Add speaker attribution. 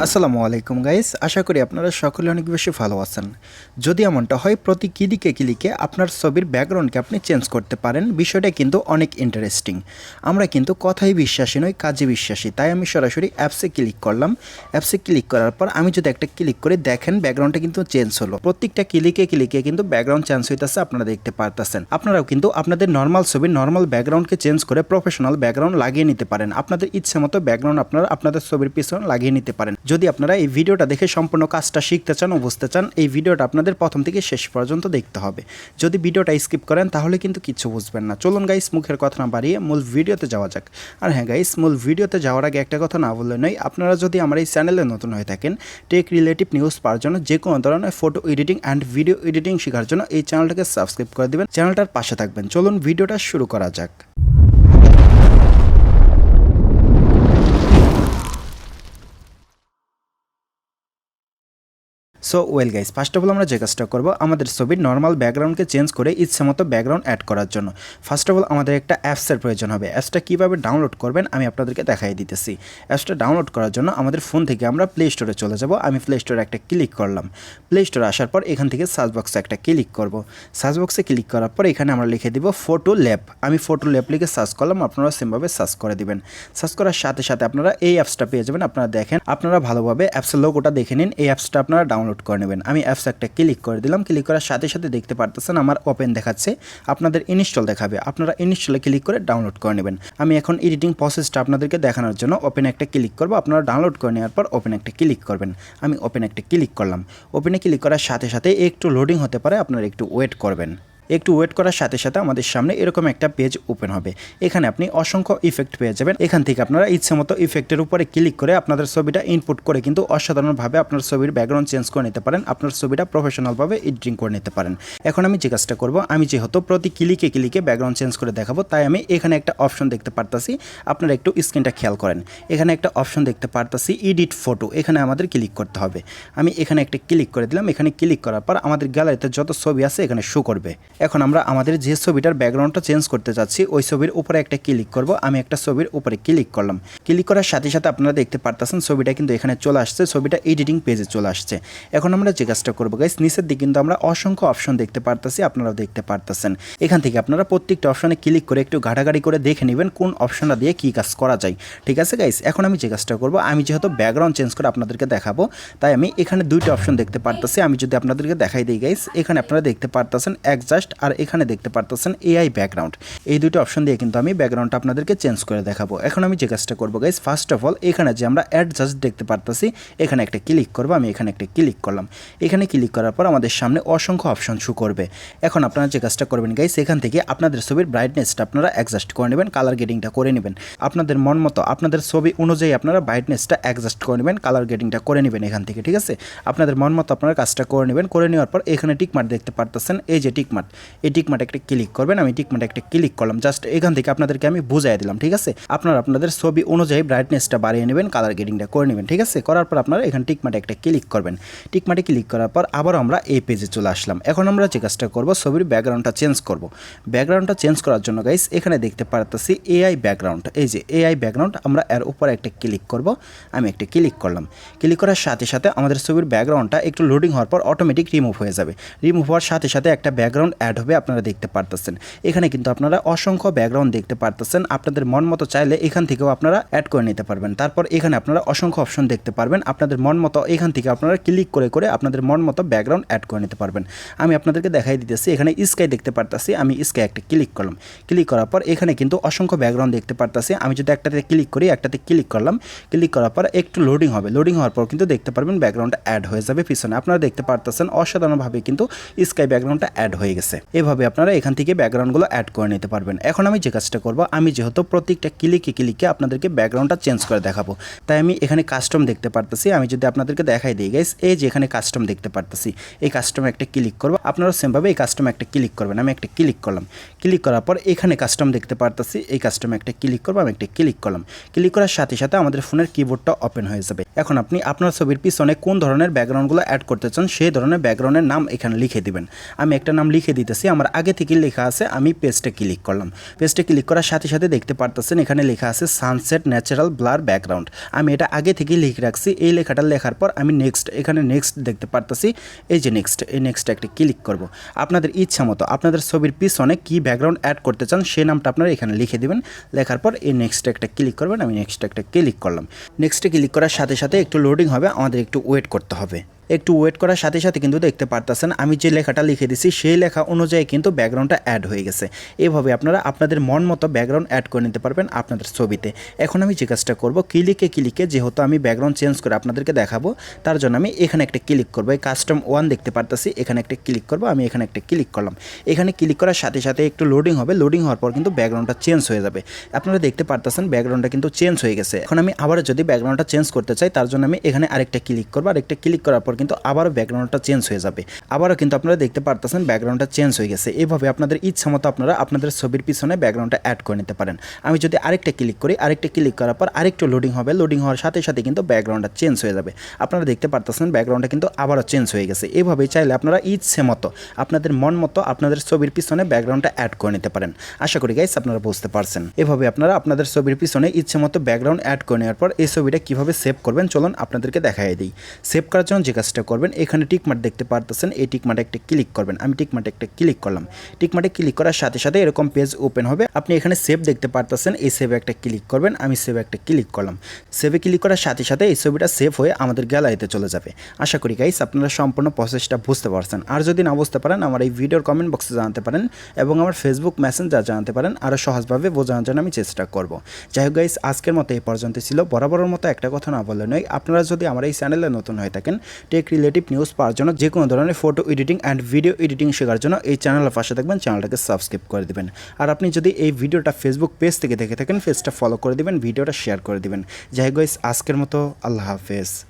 Speaker 1: আসসালামু আলাইকুম গাইস, আশা করি আপনারা সকলে অনেক বেশি ভালো আছেন। যদি এমনটা হয় প্রতি ক্লিকে আপনার ছবির ব্যাকগ্রাউন্ডকে আপনি চেঞ্জ করতে পারেন, বিষয়টা কিন্তু অনেক ইন্টারেস্টিং। আমরা কিন্তু কথাই বিশ্বাসী নই, কাজে বিশ্বাসী। তাই আমি সরাসরি অ্যাপসে ক্লিক করলাম। অ্যাপসে ক্লিক করার পর আমি যদি একটা ক্লিক করে দেখেন ব্যাকগ্রাউন্ডটা কিন্তু চেঞ্জ হলো। প্রত্যেকটা ক্লিকে কিন্তু ব্যাকগ্রাউন্ড চেঞ্জ হইতেছে, আপনারা দেখতে পারতেছেন। আপনারাও কিন্তু আপনাদের নর্মাল ছবির নর্মাল ব্যাকগ্রাউন্ডকে চেঞ্জ করে প্রফেশনাল ব্যাকগ্রাউন্ড লাগিয়ে নিতে পারেন। আপনাদের ইচ্ছে মতো ব্যাকগ্রাউন্ড আপনারা আপনাদের ছবির পিছনে লাগিয়ে নিতে পারেন। যদি আপনারা এই ভিডিওটা দেখে সম্পূর্ণ কাজটা শিখতে চান ও বুঝতে চান, এই ভিডিওটা আপনাদের প্রথম থেকে শেষ পর্যন্ত দেখতে হবে। যদি ভিডিওটা স্কিপ করেন তাহলে কিন্তু কিছু বুঝবেন না। চলুন গাইস, মুখের কথা না বাড়িয়ে মূল ভিডিওতে যাওয়া যাক। আর হ্যাঁ গাইস, মূল ভিডিওতে যাওয়ার আগে একটা কথা না বললে নয়, আপনারা যদি আমার এই চ্যানেলে নতুন হয়ে থাকেন, টেক রিলেটিভ নিউজ পাওয়ার জন্য, যে কোনো ধরনের photo editing and video editing শেখার জন্য এই চ্যানেলটাকে সাবস্ক্রাইব করে দিবেন, চ্যানেলটার পাশে থাকবেন। চলুন ভিডিওটা শুরু করা যাক। So well guys, first of all আমরা যে কাজটা করবো, আমাদের ছবির নর্মাল ব্যাকগ্রাউন্ডকে চেঞ্জ করে ইচ্ছে মতো ব্যাকগ্রাউন্ড অ্যাড করার জন্য ফার্স্ট অফ অল আমাদের একটা অ্যাপসের প্রয়োজন হবে। অ্যাপসটা কীভাবে ডাউনলোড করবেন আমি আপনাদেরকে দেখাই দিতেছি। অ্যাপসটা ডাউনলোড করার জন্য আমাদের ফোন থেকে আমরা প্লে স্টোরে চলে যাব। আমি প্লে স্টোরে একটা ক্লিক করলাম। প্লে স্টোরে আসার পর এখান থেকে সার্চ বক্সে একটা ক্লিক করব। সার্চ বক্সে ক্লিক করার পর এখানে আমরা লিখে দিব ফটো ল্যাব। আমি ফটো ল্যাব লিখে সার্চ করলাম, আপনারা সেমভাবে সার্চ করে দিবেন। সার্চ করার সাথে সাথে আপনারা এই অ্যাপসটা পেয়ে যাবেন। আপনারা দেখেন, আপনারা ভালোভাবে অ্যাপসের লোগোটা দেখে নিন। এই অ্যাপসটা আপনারা ডাউনলোড করে নেবেন। আমি অ্যাপস একটা ক্লিক করে দিলাম। ক্লিক করার সাথে সাথে দেখতে পারতেছেন আমার ওপেন দেখাচ্ছে, আপনাদের ইনস্টল দেখাবে। আপনারা ইনস্টলে ক্লিক করে ডাউনলোড করে নেবেন। আমি এখন এডিটিং প্রসেসটা আপনাদেরকে দেখানোর জন্য ওপেন একটা ক্লিক করব। আপনারা ডাউনলোড করে নেওয়ার পর ওপেন একটা ক্লিক করবেন। আমি ওপেন একটা ক্লিক করলাম। ওপেনে ক্লিক করার সাথে সাথে একটু লোডিং হতে পারে, আপনারা একটু ওয়েট করবেন। একটু ওয়েট করার সাথে সাথে আমাদের সামনে এরকম একটা পেজ ওপেন হবে। এখানে আপনি অসংখ্য ইফেক্ট পেয়ে যাবেন। এখান থেকে আপনারা ইচ্ছে মতো ইফেক্টের উপরে ক্লিক করে আপনাদের ছবিটা ইনপুট করে কিন্তু অসাধারণভাবে আপনার ছবির ব্যাকগ্রাউন্ড চেঞ্জ করে নিতে পারেন। আপনার ছবিটা প্রফেশনালভাবে এডিটিং করে নিতে পারেন। এখন আমি যে কাজটা করব, আমি যেহেতু প্রতি ক্লিকে ব্যাকগ্রাউন্ড চেঞ্জ করে দেখাবো, তাই আমি এখানে একটা অপশন দেখতে পারতাছি। আপনারা একটু স্ক্রিনটা খেয়াল করেন। এখানে একটা অপশন দেখতে পারতাছি এডিট ফটো। এখানে আমাদের ক্লিক করতে হবে। আমি এখানে একটা ক্লিক করে দিলাম। এখানে ক্লিক করার পর আমাদের গ্যালারিতে যত ছবি আছে এখানে শো করবে। এখন আমরা আমাদের যে ছবিটার ব্যাকগ্রাউন্ডটা চেঞ্জ করতে চাচ্ছি ওই ছবির উপরে একটা ক্লিক করব। আমি একটা ছবির উপরে ক্লিক করলাম। ক্লিক করার সাথে সাথে আপনারা দেখতে পারতেছেন ছবিটা কিন্তু এখানে চলে আসছে, ছবিটা এডিটিং পেজে চলে আসছে। এখন আমরা যে কাজটা করবো গাইস, নিচের দিকে কিন্তু আমরা অসংখ্য অপশন দেখতে পারতেছি, আপনারাও দেখতে পারতেছেন। এখান থেকে আপনারা প্রত্যেকটা অপশনে ক্লিক করে একটু ঘাটাঘাটি করে দেখে নেবেন কোন অপশনটা দিয়ে কী কাজ করা যায়। ঠিক আছে গাইস, এখন আমি যে কাজটা করবো, আমি যেহেতু ব্যাকগ্রাউন্ড চেঞ্জ করে আপনাদেরকে দেখাবো, তাই আমি এখানে দুইটা অপশন দেখতে পারতেছি। আমি যদি আপনাদেরকে দেখাই দিই গাইস, এখানে আপনারা দেখতে পারতেছেন অ্যাডজাস্ট, আর এখানে দেখতে পারতেছেন এআই ব্যাকগ্রাউন্ড। এই দুটো অপশন দিয়ে কিন্তু আমি ব্যাকগ্রাউন্ডটা আপনাদেরকে চেঞ্জ করে দেখাবো। এখন আমি যে কাজটা করবো গাইস, ফার্স্ট অফ অল এখানে যে আমরা অ্যাডজাস্ট দেখতে পারতেছি এখানে একটা ক্লিক করবো। আমি এখানে একটা ক্লিক করলাম। এখানে ক্লিক করার পর আমাদের সামনে অসংখ্য অপশন শো করবে। এখন আপনারা যে কাজটা করবেন গাইস, এখান থেকে আপনাদের ছবির ব্রাইটনেসটা আপনারা অ্যাডজাস্ট করে নেবেন, কালার গ্রেডিংটা করে নেবেন। আপনাদের মন মতো আপনাদের ছবি অনুযায়ী আপনারা ব্রাইটনেসটা অ্যাডজাস্ট করে নেবেন, কালার গ্রেডিংটা করে নেবেন এখান থেকে। ঠিক আছে, আপনাদের মন মতো আপনারা কাজটা করে নেবেন। করে নেওয়ার পর এখানে টিকমার্ক দেখতে পারতেছেন, এই যে টিকমার্ক, এই টিকমার্ক একটা ক্লিক করবেন। আমি টিকমার্ক একটা ক্লিক করলাম। জাস্ট এখান থেকে আপনাদেরকে আমি বুঝাই দিলাম। ঠিক আছে, আপনারা আপনাদের ছবি অনুযায়ী ব্রাইটনেসটা বাড়িয়ে নেবেন, কালার গ্রেডিংটা করে নেবেন। ঠিক আছে, করার পর আপনারা এখানে টিকমার্কে একটা ক্লিক করবেন। টিকমার্কে ক্লিক করার পর আবার আমরা এই পেজে চলে আসলাম। এখন আমরা যে কাজটা করবো, ছবির ব্যাকগ্রাউন্ডটা চেঞ্জ করব। ব্যাকগ্রাউন্ডটা চেঞ্জ করার জন্য গাইস এখানে দেখতে পারতেছি এআই ব্যাকগ্রাউন্ড। এই যে এআই ব্যাকগ্রাউন্ড, আমরা এর উপরে একটা ক্লিক করব। আমি একটা ক্লিক করলাম। ক্লিক করার সাথে সাথে আমাদের ছবির ব্যাকগ্রাউন্ডটা একটু লোডিং হওয়ার পর অটোমেটিক রিমুভ হয়ে যাবে। রিমুভ হওয়ার সাথে সাথে একটা ব্যাকগ্রাউন্ড অ্যাড হবে, আপনারা দেখতে পারতেছেন। এখানে কিন্তু আপনারা অসংখ্য ব্যাকগ্রাউন্ড দেখতে পারতেছেন। আপনাদের মন মতো চাইলে এখান থেকেও আপনারা অ্যাড করে নিতে পারবেন। তারপর এখানে আপনারা অসংখ্য অপশন দেখতে পারবেন। আপনাদের মন মতো এখান থেকে আপনারা ক্লিক করে করে আপনাদের মন মতো ব্যাকগ্রাউন্ড অ্যাড করে নিতে পারবেন। আমি আপনাদেরকে দেখাই দিতেছি। এখানে স্কাই দেখতে পারতেছি, আমি স্কাই একটা ক্লিক করলাম। ক্লিক করার পর এখানে কিন্তু অসংখ্য ব্যাকগ্রাউন্ড দেখতে পারতেছি। আমি যদি একটাতে ক্লিক করি, একটাতে ক্লিক করলাম। ক্লিক করার পর একটু লোডিং হবে। লোডিং হওয়ার পর কিন্তু দেখতে পারবেন ব্যাকগ্রাউন্ডটা অ্যাড হয়ে যাবে পিছনে। আপনারা দেখতে পারতেছেন অসাধারণভাবে কিন্তু স্কাই ব্যাকগ্রাউন্ডটা অ্যাড হয়ে গেছে। এভাবে আপনারা এখান থেকে ব্যাকগ্রাউন্ডগুলো অ্যাড করে নিতে পারবেন। এখন আমি যে কাজটা করব, আমি যেহেতু প্রত্যেকটা ক্লিকে আপনাদেরকে ব্যাকগ্রাউন্ডটা চেঞ্জ করে দেখাবো, তাই আমি এখানে কাস্টম দেখতে পারতেছি। আমি যদি আপনাদেরকে দেখাই দিই গাইস, এই যে এখানে কাস্টম দেখতে পারতেছি, এই কাস্টমে একটা ক্লিক করব। আপনারা সেমভাবে এই কাস্টমে একটা ক্লিক করবেন। আমি একটা ক্লিক করলাম। ক্লিক করার পর এখানে কাস্টম দেখতে পারতেছি, এই কাস্টমে একটা ক্লিক করব। আমি একটা ক্লিক করলাম। ক্লিক করার সাথে সাথে আমাদের ফোনের কিবোর্ডটা ওপেন হয়ে যাবে। এখন আপনি আপনার ছবির পিছনে কোন ধরনের ব্যাকগ্রাউন্ডগুলো অ্যাড করতে চান সেই ধরনের ব্যাকগ্রাউন্ডের নাম এখানে লিখে দিবেন। আমি একটা নাম লিখে দিতেছি আমার আগে থেকে লেখা আছে আমি পেজটা ক্লিক করলাম পেজটা ক্লিক করার সাথে সাথে দেখতে পারতেছেন এখানে লেখা আছে সানসেট ন্যাচারাল ব্লার ব্যাকগ্রাউন্ড আমি এটা আগে থেকেই লিখে রাখছি এই লেখাটা লেখার পর আমি নেক্সট এখানে নেক্সট দেখতে পারতেছি এই যে নেক্সট এই নেক্সট একটা ক্লিক করব আপনাদের ইচ্ছা মতো আপনাদের ছবির পিছনে কি ব্যাকগ্রাউন্ড অ্যাড করতে চান সেই নামটা আপনারা এখানে লিখে দিবেন লেখার পর এই নেক্সট একটা ক্লিক করবেন আমি নেক্সট একটা ক্লিক করলাম নেক্সটে ক্লিক করার সাথে সাথে একটু লোডিং হবে আমাদের একটু ওয়েট করতে হবে একটু ওয়েট করার সাথে সাথে কিন্তু দেখতে পারতেছেন আমি যে লেখাটা লিখে দিছি সেই লেখা অনুযায়ী কিন্তু ব্যাকগ্রাউন্ডটা অ্যাড হয়ে গেছে এভাবে আপনারা আপনাদের মন মতো ব্যাকগ্রাউন্ড অ্যাড করে নিতে পারবেন আপনাদের ছবিতে এখন আমি যে কাজটা করবো ক্লিকে যেহেতু আমি ব্যাকগ্রাউন্ড চেঞ্জ করে আপনাদেরকে দেখাবো তার জন্য আমি এখানে একটা ক্লিক করবো এই কাস্টম 1 দেখতে পারতেছি এখানে একটা ক্লিক করবো আমি এখানে একটা ক্লিক করলাম এখানে ক্লিক করার সাথে সাথে একটু লোডিং হবে লোডিং হওয়ার পর কিন্তু ব্যাকগ্রাউন্ডটা চেঞ্জ হয়ে যাবে আপনারা দেখতে পারতেছেন ব্যাকগ্রাউন্ডটা কিন্তু চেঞ্জ হয়ে গেছে এখন আমি আবারও যদি ব্যাকগ্রাউন্ডটা চেঞ্জ করতে চাই তার জন্য আমি এখানে আরেকটা ক্লিক করবো আরেকটা ক্লিক করার পর কিন্তু আবারও ব্যাকগ্রাউন্ডটা চেঞ্জ হয়ে যাবে আবারও কিন্তু আপনারা দেখতে পারতেছেন ব্যাকগ্রাউন্ডটা চেঞ্জ হয়ে গেছে এভাবে আপনাদের ইচ্ছা মতো আপনারা আপনাদের ছবির পিছনে ব্যাকগ্রাউন্ডটা অ্যাড করে নিতে পারেন আমি যদি আরেকটা ক্লিক করি আরেকটা ক্লিক করার পর আরেকটু লোডিং হবে লোডিং হওয়ার সাথে সাথে কিন্তু ব্যাকগ্রাউন্ডটা চেঞ্জ হয়ে যাবে আপনারা দেখতে পারতেছেন ব্যাকগ্রাউন্ডটা কিন্তু আবারও চেঞ্জ হয়ে গেছে এভাবেই চাইলে আপনারা ইচ্ছে মতো আপনাদের মন মতো আপনাদের ছবির পিছনে ব্যাকগ্রাউন্ডটা অ্যাড করে নিতে পারেন আশা করি গাইস আপনারা বুঝতে পারছেন এভাবে আপনারা আপনাদের ছবির পিছনে ইচ্ছে মতো ব্যাকগ্রাউন্ড অ্যাড করে নেওয়ার পর এই ছবিটা কিভাবে সেভ করবেন চলুন আপনাদেরকে দেখাই দিই সেভ করার জন্য যে কাজটা করবেন এখানে টিকমার্ক দেখতে পারতেছেন এই টিকমার্কে একটা ক্লিক করবেন আমি টিকমার্কে একটা ক্লিক করলাম টিকমার্কে ক্লিক করার সাথে সাথে এরকম পেজ ওপেন হবে আপনি এখানে সেভ দেখতে পারতেছেন এই সেভে একটা ক্লিক করবেন আমি সেভে একটা ক্লিক করলাম সেভে ক্লিক করার সাথে সাথে এই ছবিটা সেভ হয়ে আমাদের গ্যালারিতে চলে যাবে আশা করি গাইস আপনারা সম্পূর্ণ প্রসেসটা বুঝতে পারছেন আর যদি না বুঝতে পারেন আমার এই ভিডিওর কমেন্ট বক্সে জানাতে পারেন এবং আমার ফেসবুক মেসেঞ্জার জানাতে পারেন আরও সহজভাবে বোঝানোর জন্য আমি চেষ্টা করব যাই হোক গাইস আজকের মতো এই পর্যন্ত ছিল বরাবরের মতো একটা কথা না বললে নয় আপনারা যদি আমার এই চ্যানেলে নতুন হয়ে থাকেন টেক রিলেটিভ নিউজ পাওয়ার জন্য যে কোনো ধরনের photo editing and video editing শেখার জন্য এই চ্যানেলের পাশে থাকবেন চ্যানেলটাকে সাবস্ক্রাইব করে দিবেন আর আপনি যদি এই ভিডিওটা ফেসবুক পেজ থেকে দেখে থাকেন পেজটা ফলো করে দিবেন ভিডিওটা শেয়ার করে দিবেন যাই হোক গাইস আজকের মতো আল্লাহ হাফেজ